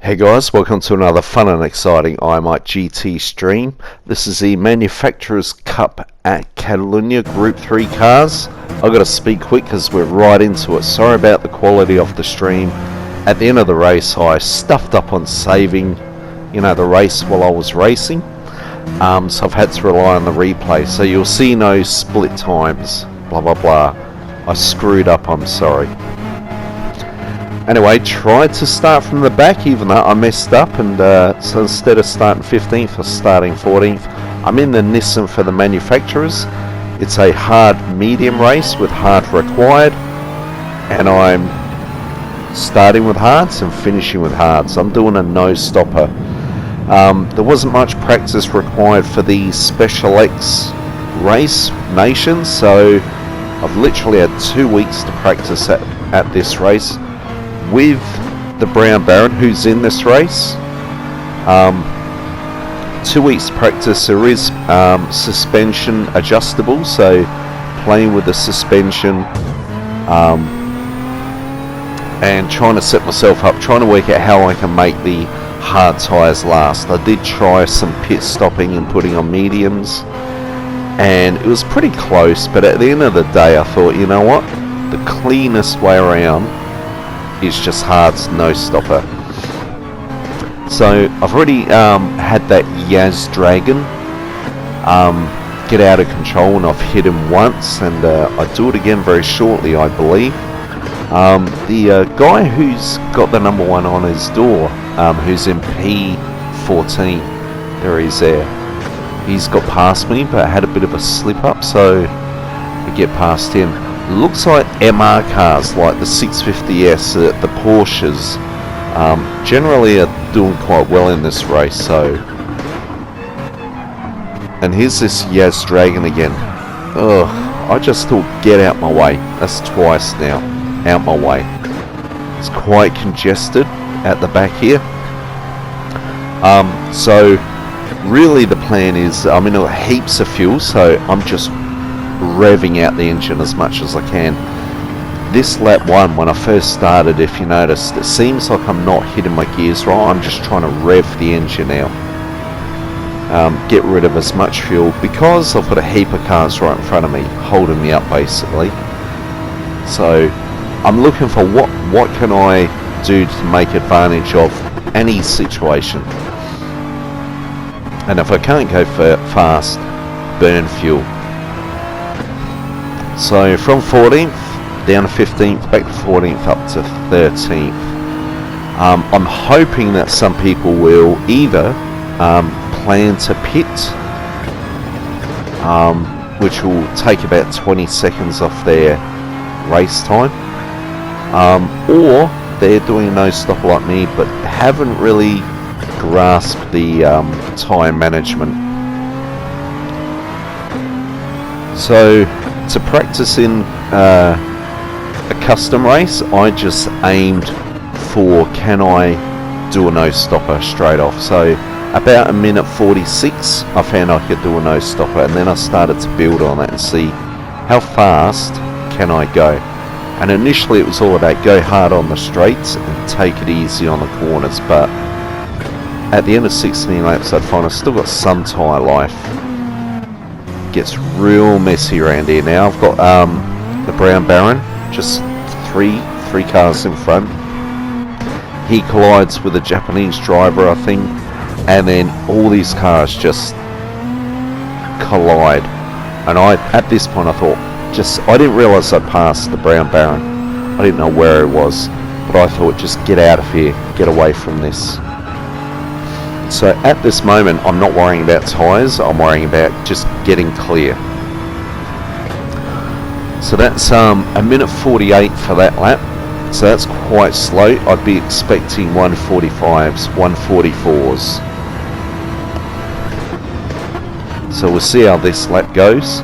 Hey guys, welcome to another fun and exciting iMight GT stream. This is the Manufacturers Cup at Catalunya Group 3 cars. I've got to speak quick because we're right into it. Sorry about the quality of the stream. At the end of the race I stuffed up on saving, the race while I was racing. So I've had to rely on the replay. So you'll see no split times, blah blah blah. I screwed up, I'm sorry. Anyway, tried to start from the back even though I messed up, and so instead of starting 15th, I'm starting 14th. I'm in the Nissan for the manufacturers. It's a hard medium race with hard required, and I'm starting with hards and finishing with hards. I'm doing a no stopper. There wasn't much practice required for the Special X race nations, so I've literally had 2 weeks to practice at this race with the Brown Baron who's in this race. 2 weeks practice. There is suspension adjustable, so playing with the suspension and trying to set myself up, trying to work out how I can make the hard tyres last. I did try some pit stopping and putting on mediums, and it was pretty close, but at the end of the day I thought, you know what, the cleanest way around is just hards, no stopper. So I've already had that Yaz Dragon get out of control, and I've hit him once, and I do it again very shortly, I believe. The guy who's got the number 1 on his door, who's in P14, there he's there. He's got past me, but had a bit of a slip up, so I get past him. Looks like MR cars like the 650S, the Porsches, generally are doing quite well in this race. So, and here's this Yaz Dragon again. Ugh, I just thought, get out my way. That's twice now, out my way. It's quite congested at the back here. So really the plan is, I'm in heaps of fuel, so I'm just revving out the engine as much as I can. This lap 1, when I first started, if you noticed, it seems like I'm not hitting my gears right. I'm just trying to rev the engine out, get rid of as much fuel, because I've got a heap of cars right in front of me holding me up basically. So I'm looking for what can I do to make advantage of any situation, and if I can't go fast, burn fuel. So from 14th down to 15th, back to 14th, up to 13th. I'm hoping that some people will either plan to pit, which will take about 20 seconds off their race time, or they're doing a no stop like me but haven't really grasped the tyre management. So to practice in a custom race, I just aimed for, can I do a no stopper straight off. So about a minute 46 I found I could do a no stopper, and then I started to build on that and see how fast can I go. And initially it was all about go hard on the straights and take it easy on the corners, but at the end of 16 laps I'd find I've still got some tyre life. Gets real messy around here now. I've got the Brown Baron, just three cars in front. He collides with a Japanese driver, I think, and then all these cars just collide. And at this point I thought, I didn't realise I'd passed the Brown Baron. I didn't know where it was, but I thought, just get out of here, get away from this. So at this moment I'm not worrying about tyres, I'm worrying about just getting clear. So that's a minute 48 for that lap, so that's quite slow. I'd be expecting 145s, 144s. So we'll see how this lap goes.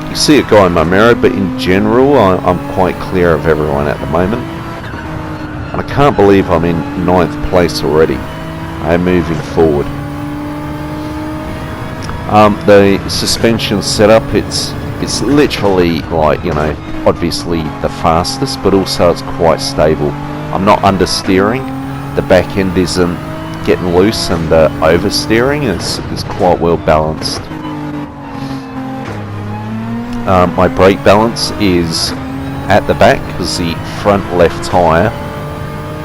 You see a guy in my mirror, but in general I'm quite clear of everyone at the moment. And I can't believe I'm in 9th place already. I'm moving forward. The suspension setup, it's literally like, obviously the fastest, but also it's quite stable. I'm not understeering. the back end isn't getting loose and the oversteering is quite well balanced. My brake balance is at the back because the front left tyre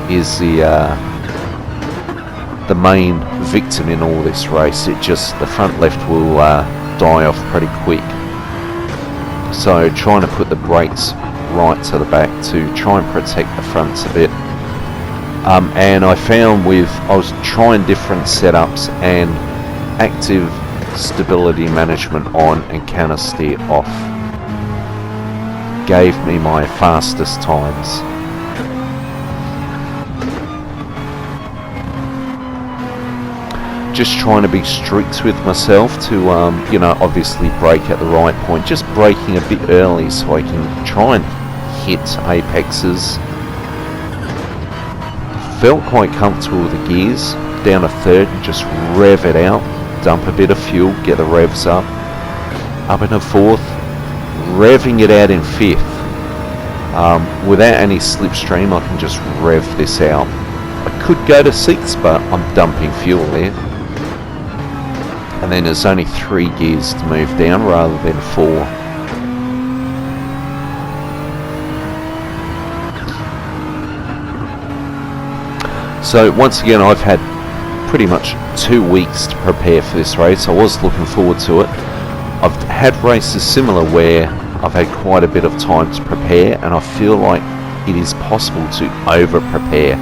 is the main victim in all this race. The front left will die off pretty quick. So trying to put the brakes right to the back to try and protect the fronts a bit. And I found I was trying different setups, and active stability management on and counter steer off gave me my fastest times. Just trying to be strict with myself to, obviously brake at the right point. Just braking a bit early so I can try and hit apexes. Felt quite comfortable with the gears. Down a third, just rev it out, dump a bit of fuel, get the revs up. Up in a fourth, revving it out in fifth. Without any slipstream, I can just rev this out. I could go to sixth, but I'm dumping fuel there. And then there's only 3 gears to move down rather than 4. So once again, I've had pretty much 2 weeks to prepare for this race. I was looking forward to it. I've had races similar where I've had quite a bit of time to prepare, and I feel like it is possible to over prepare.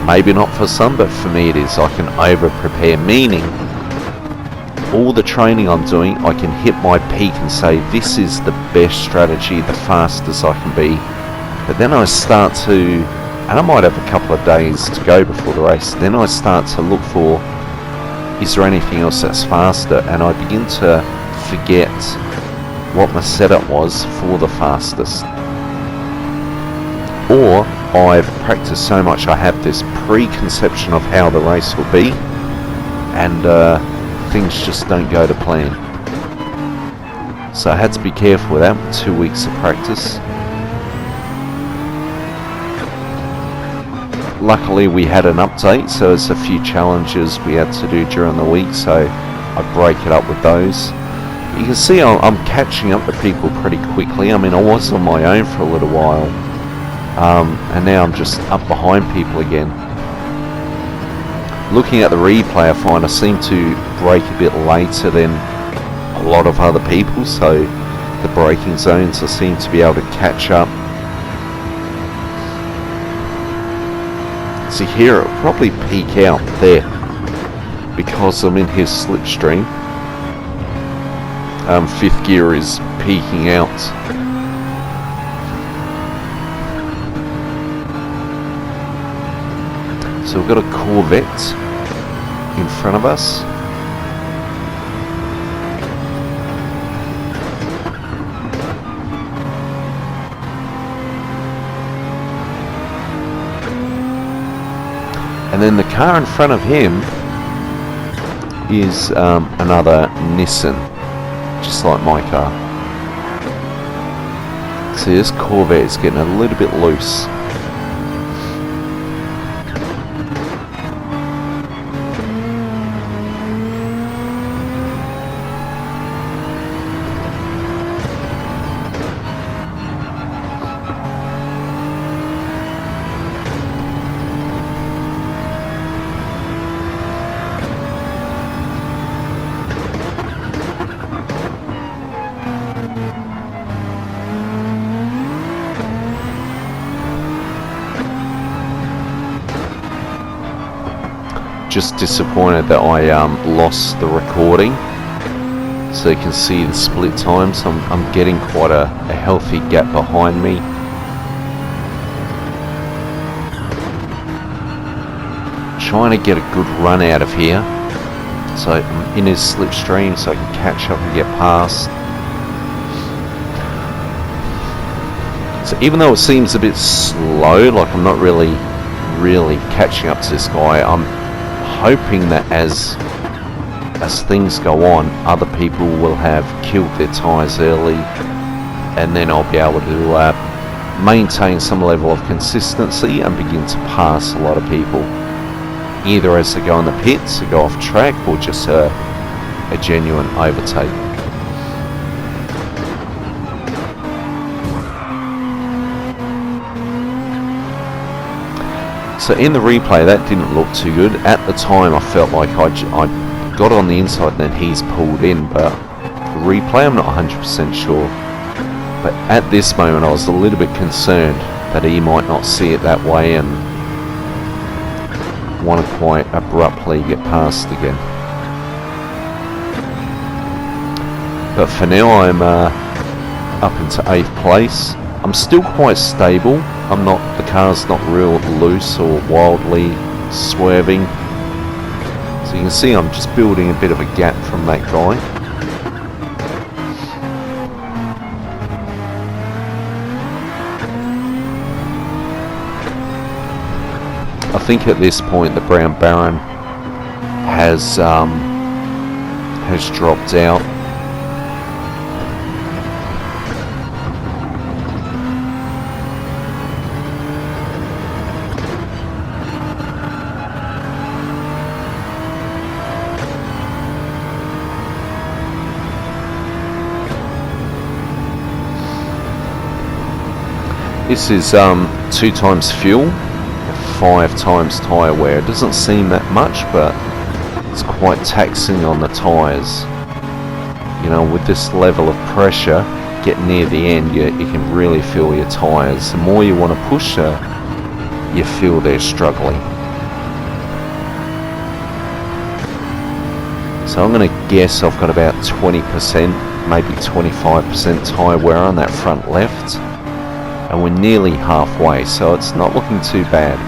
Maybe not for some, but for me it is. I can over prepare, meaning all the training I'm doing, I can hit my peak and say this is the best strategy, the fastest I can be. But then I start to, and I might have a couple of days to go before the race, then I start to look for, is there anything else that's faster? And I begin to forget what my setup was for the fastest. Or I've practiced so much I have this preconception of how the race will be, and things just don't go to plan. So I had to be careful with that. 2 weeks of practice. Luckily we had an update, so there's a few challenges we had to do during the week, so I break it up with those. You can see I'm catching up to people pretty quickly. I mean, I was on my own for a little while, and now I'm just up behind people again. Looking at the replay, I find I seem to brake a bit later than a lot of other people, so the braking zones I seem to be able to catch up. See here, it'll probably peak out there because I'm in his slipstream. 5th gear is peaking out. So we've got a Corvette in front of us. And then the car in front of him is another Nissan, just like my car. See, this Corvette is getting a little bit loose. Just disappointed that I lost the recording, so you can see the split times. I'm getting quite a healthy gap behind me. Trying to get a good run out of here, so I'm in his slipstream so I can catch up and get past. So even though it seems a bit slow, like I'm not really catching up to this guy, I'm hoping that as things go on, other people will have killed their tyres early, and then I'll be able to maintain some level of consistency and begin to pass a lot of people, either as they go in the pits, they go off track, or just a genuine overtake. So in the replay, that didn't look too good. At the time, I felt like I got on the inside and then he's pulled in, but the replay, I'm not 100% sure. But at this moment, I was a little bit concerned that he might not see it that way and want to quite abruptly get past again. But for now, I'm up into 8th place. I'm still quite stable. The car's not real loose or wildly swerving. So you can see I'm just building a bit of a gap from that guy. I think at this point the Brown Baron has dropped out. This is 2 times fuel, 5 times tyre wear. It doesn't seem that much, but it's quite taxing on the tyres. You know, with this level of pressure, getting near the end, you can really feel your tyres. The more you want to push, you feel they're struggling. So I'm going to guess I've got about 20%, maybe 25% tyre wear on that front left. And we're nearly halfway, so it's not looking too bad.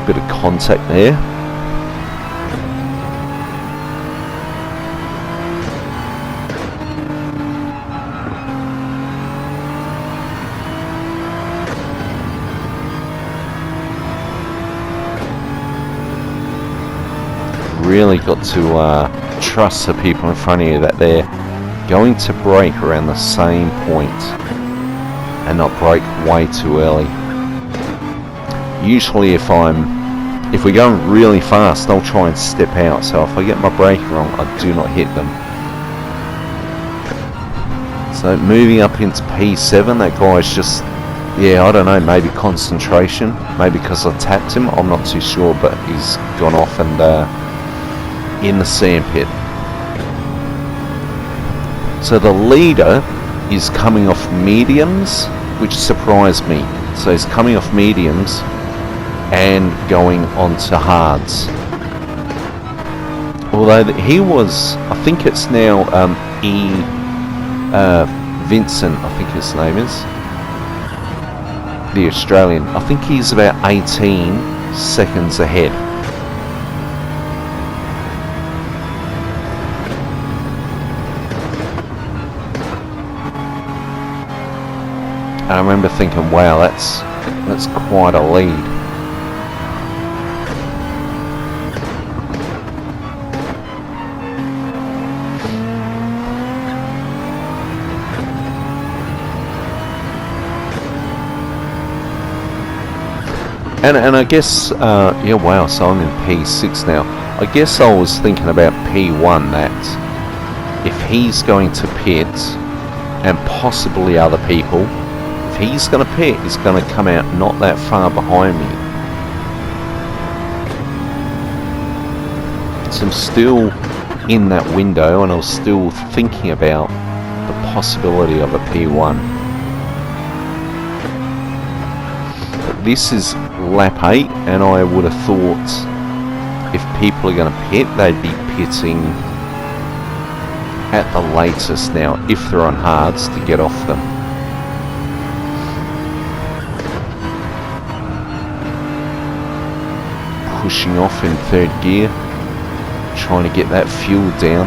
Bit of contact there. Really got to trust the people in front of you that they're going to brake around the same point and not brake way too early. Usually if we're going really fast, I'll try and step out, so if I get my brake wrong, I do not hit them. So moving up into P7, that guy's just, yeah, I don't know, maybe concentration, maybe because I tapped him, I'm not too sure, but he's gone off and in the sand pit. So the leader is coming off mediums, which surprised me. So he's coming off mediums and going on to hards. Although he was, I think it's now Vincent, I think his name is, the Australian. I think he's about 18 seconds ahead. And I remember thinking, wow, that's quite a lead. And I guess, yeah, wow, so I'm in P6 now. I guess I was thinking about P1, that if he's going to pit, and possibly other people, if he's going to pit, he's going to come out not that far behind me. So I'm still in that window, and I was still thinking about the possibility of a P1. But this is lap 8, and I would have thought if people are going to pit, they'd be pitting at the latest now, if they're on hards, to get off them. Pushing off in 3rd gear, trying to get that fuel down.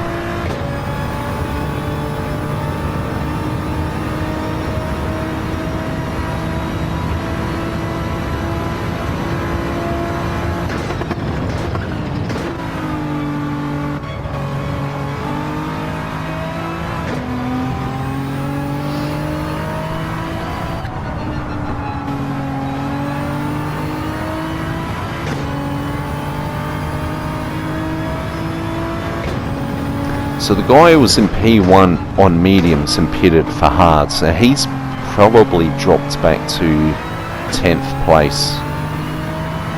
So the guy who was in P1 on mediums and pitted for hards, now he's probably dropped back to 10th place,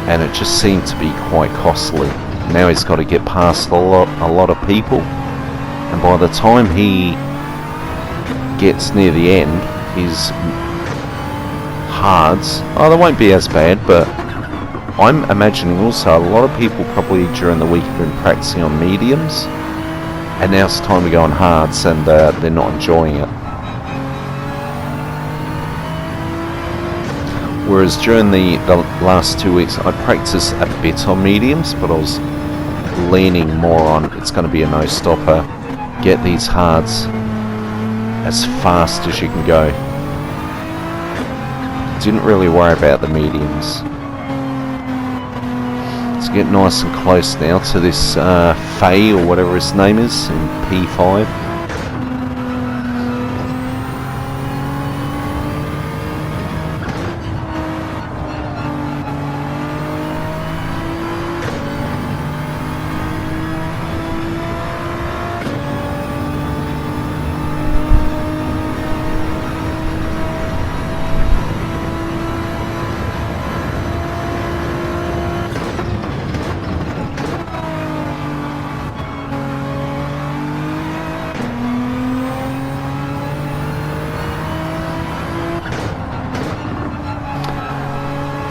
and it just seemed to be quite costly. Now he's got to get past a lot of people, and by the time he gets near the end, his hards, they won't be as bad, but I'm imagining also a lot of people probably during the week have been practicing on mediums, and now it's time to go on hards, and they're not enjoying it. Whereas during the last 2 weeks I practiced a bit on mediums, but I was leaning more on it's going to be a no stopper, get these hards as fast as you can go. Didn't really worry about the mediums. Let's get nice and close now to this Faye, or whatever his name is, in P5.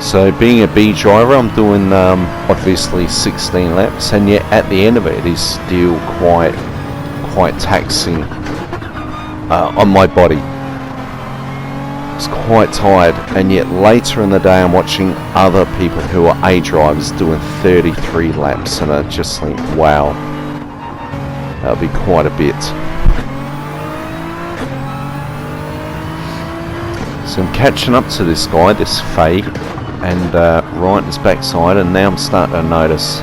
So being a B driver, I'm doing obviously 16 laps, and yet at the end of it is still quite taxing on my body. It's quite tired, and yet later in the day I'm watching other people who are A drivers doing 33 laps, and I just think, wow, that'll be quite a bit. So I'm catching up to this guy, this Faye, and right in his backside, and now I'm starting to notice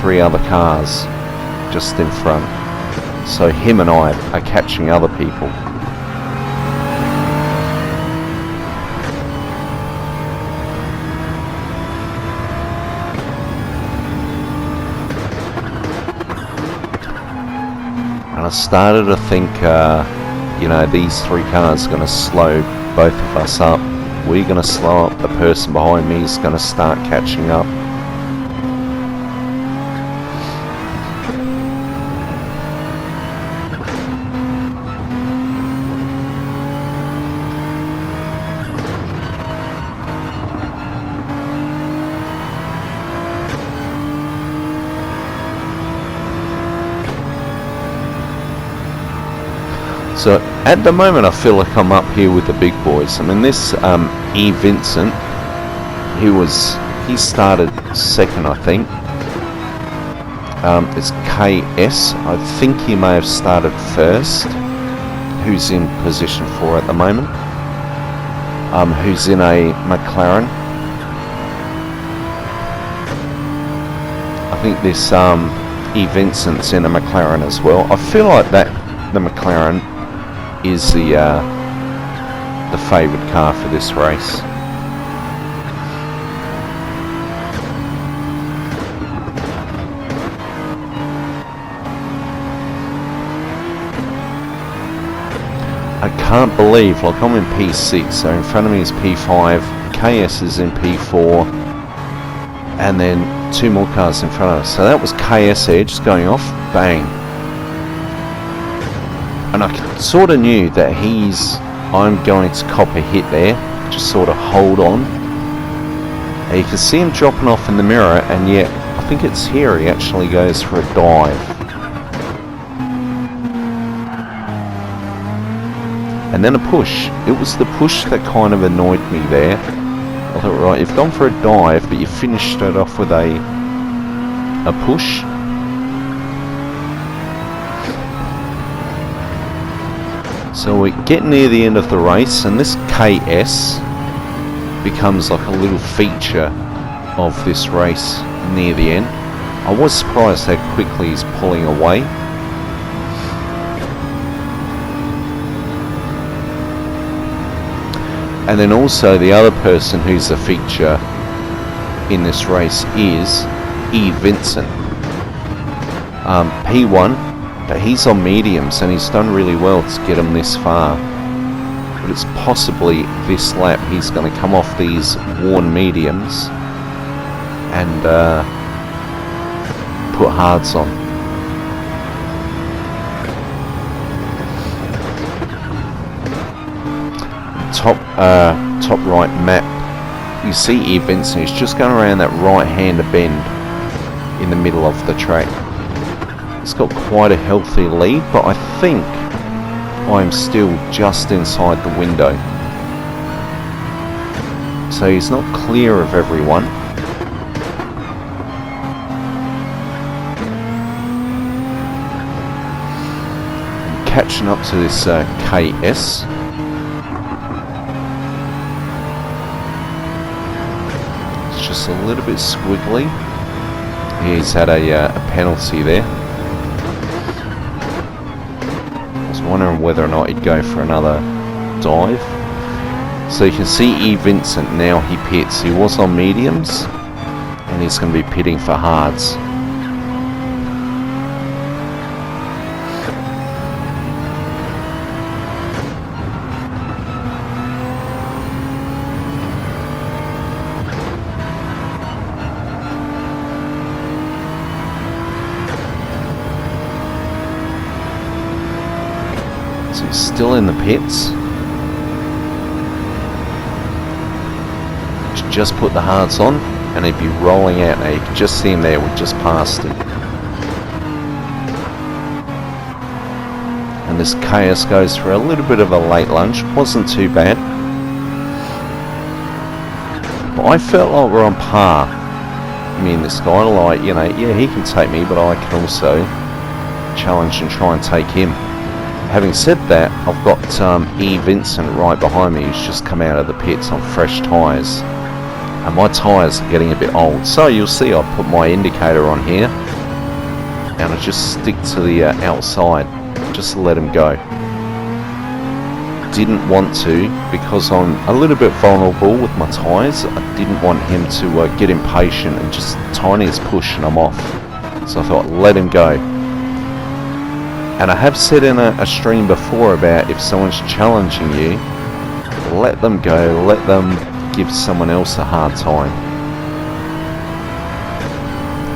3 other cars just in front. So him and I are catching other people. And I started to think, you know, these 3 cars are going to slow both of us up. We're going to slow up, the person behind me is going to start catching up. So at the moment I feel like I'm up here with the big boys. I mean, this E. Vincent, he started second, I think. It's KS, I think he may have started first, who's in position 4 at the moment, who's in a McLaren. I think this E. Vincent's in a McLaren as well. I feel like that the McLaren is the favourite car for this race. I can't believe, like, I'm in P6, so in front of me is P5, KS is in P4, and then 2 more cars in front of us. So that was KS Edge going off, bang. And I sort of knew that I'm going to cop a hit there, just sort of hold on. And you can see him dropping off in the mirror, and yet I think it's here he actually goes for a dive. And then a push. It was the push that kind of annoyed me there. I thought, right, you've gone for a dive, but you finished it off with a push. So we're getting near the end of the race, and this KS becomes like a little feature of this race near the end. I was surprised how quickly he's pulling away. And then also the other person who's a feature in this race is E. Vincent. P1, But he's on mediums and he's done really well to get him this far. But it's possibly this lap he's going to come off these worn mediums and put hards on. Top right map, you see E. Vincent, he's just going around that right-hander bend in the middle of the track. He's got quite a healthy lead, but I think I'm still just inside the window. So he's not clear of everyone. I'm catching up to this KS. It's just a little bit squiggly. He's had a penalty there. Wondering whether or not he'd go for another dive. So you can see E. Vincent now, he pits. He was on mediums and he's going to be pitting for hards. He's still in the pits. Just put the hards on and he'd be rolling out now. You can just see him there, we just passed him. And this KS goes for a little bit of a late lunge. Wasn't too bad. But I felt like we're on par. Me and this guy, like, you know, yeah, he can take me, but I can also challenge and try and take him. Having said that, I've got E. Vincent right behind me who's just come out of the pits on fresh tyres. And my tyres are getting a bit old. So you'll see I put my indicator on here. And I just stick to the outside. Just to let him go. Didn't want to, because I'm a little bit vulnerable with my tyres. I didn't want him to get impatient and just tiniest push and I'm off. So I thought, let him go. And I have said in a stream before about if someone's challenging you, let them go, let them give someone else a hard time.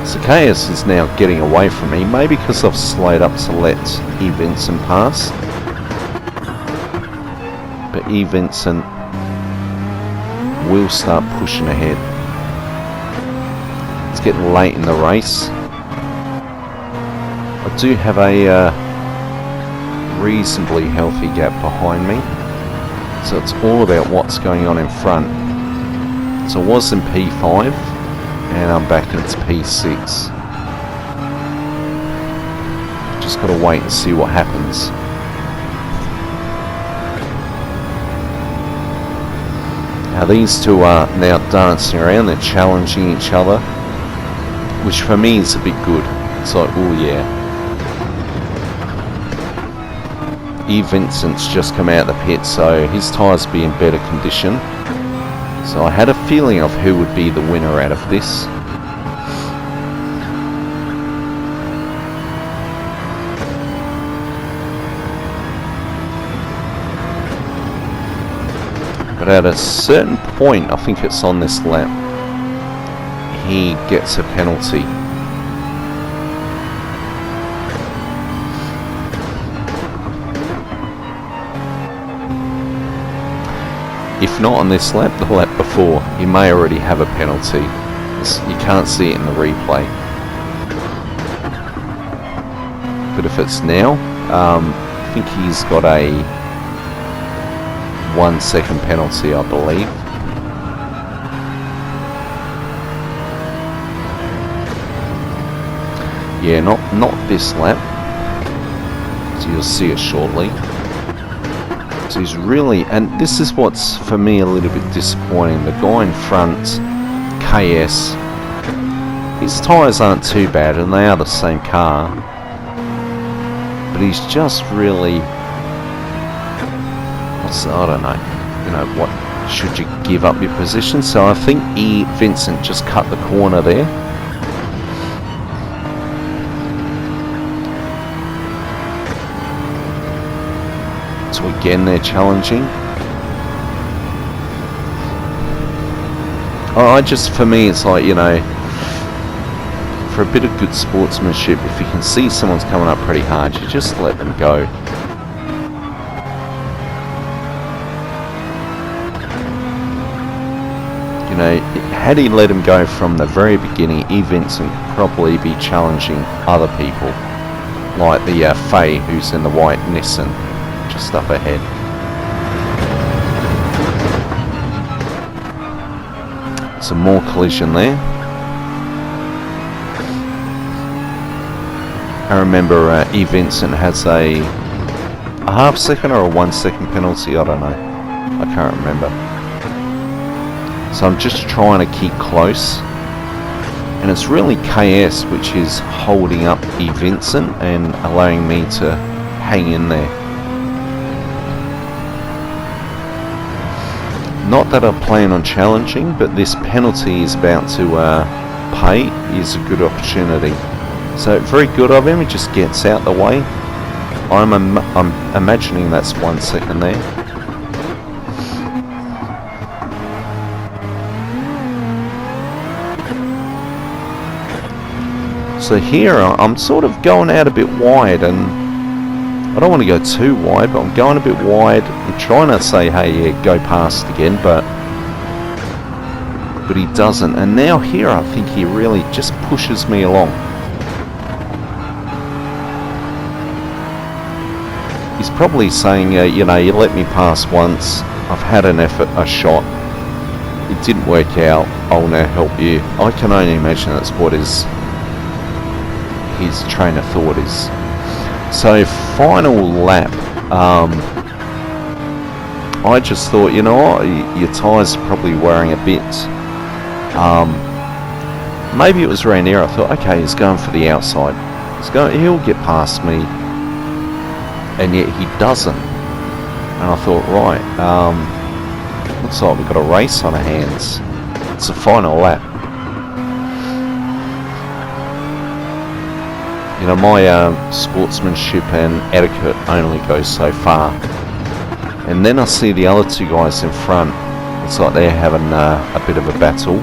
Zacchaeus is now getting away from me, maybe because I've slowed up to let E. Vincent pass. But E. Vincent will start pushing ahead. It's getting late in the race. I do have a reasonably healthy gap behind me, so it's all about what's going on in front. So I was in P5 and I'm back into P6. Just got to wait and see what happens. Now these two are now dancing around, they're challenging each other, which for me is a bit good. It's like, oh yeah. E. Vincent's just come out of the pit, so his tyres be in better condition. So I had a feeling of who would be the winner out of this. But at a certain point, I think it's on this lap, he gets a penalty. If not on this lap, the lap before, he may already have a penalty. You can't see it in the replay. But if it's now, I think he's got a 1 second penalty, I believe. Yeah, not this lap. So you'll see it shortly. So he's really, and this is what's for me a little bit disappointing. The guy in front, KS, his tyres aren't too bad and they are the same car. But he's just really, I don't know, you know, what, should you give up your position? So I think E. Vincent just cut the corner there. again, they're challenging. For me, it's like, you know, for a bit of good sportsmanship, if you can see someone's coming up pretty hard, you just let them go. You know, had he let him go from the very beginning, E. Vincent could probably be challenging other people, like the Faye who's in the white Nissan just up ahead. Some more collision there. I remember E. Vincent has a half second or a 1 second penalty, I don't know. I can't remember. So I'm just trying to keep close. And it's really KS which is holding up E. Vincent and allowing me to hang in there. Not that I plan on challenging, but this penalty is about to pay is a good opportunity. So very good of him, he just gets out the way. I'm imagining that's 1 second there. So here I'm sort of going out a bit wide, and I don't want to go too wide, but I'm going a bit wide. I'm trying to say, hey, yeah, go past again, but he doesn't. And now here I think he really just pushes me along. He's probably saying, you know, you let me pass once, I've had an effort, a shot, it didn't work out, I'll now help you. I can only imagine that's what his train of thought is. So final lap, I just thought, you know what, your tyres are probably wearing a bit. Maybe it was around here, I thought, okay, he's going for the outside. He'll get past me. And yet he doesn't. And I thought, right, looks like we've got a race on our hands. It's the final lap. You know, my sportsmanship and etiquette only goes so far. And then I see the other two guys in front. It's like they're having a bit of a battle.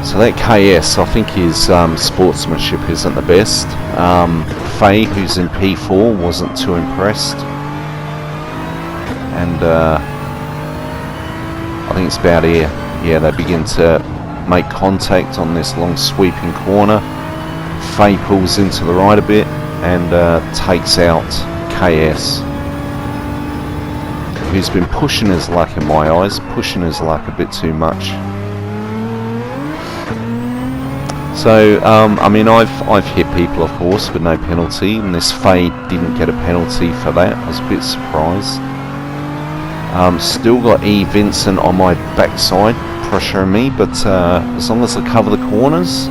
So that KS, I think his sportsmanship isn't the best. Faye, who's in P4, wasn't too impressed. And I think it's about here. Yeah, they begin to make contact on this long sweeping corner. Faye pulls into the right a bit and takes out KS, who's been pushing his luck in my eyes, pushing his luck a bit too much. So, I mean, I've hit people, of course, with no penalty, and this Faye didn't get a penalty for that. I was a bit surprised. Still got E. Vincent on my backside, pressuring me, but as long as I cover the corners,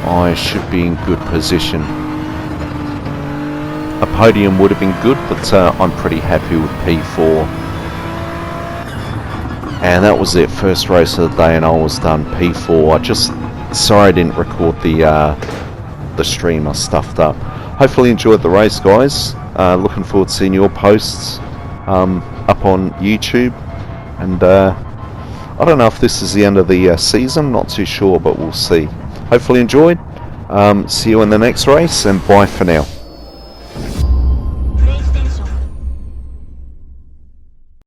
I should be in good position. A podium would have been good, but I'm pretty happy with P4. And that was it, first race of the day, and I was done P4. Sorry I didn't record the stream, I stuffed up. Hopefully you enjoyed the race, guys. Looking forward to seeing your posts up on YouTube. And I don't know if this is the end of the season, not too sure, but we'll see. Hopefully you enjoyed. See you in the next race, and bye for now.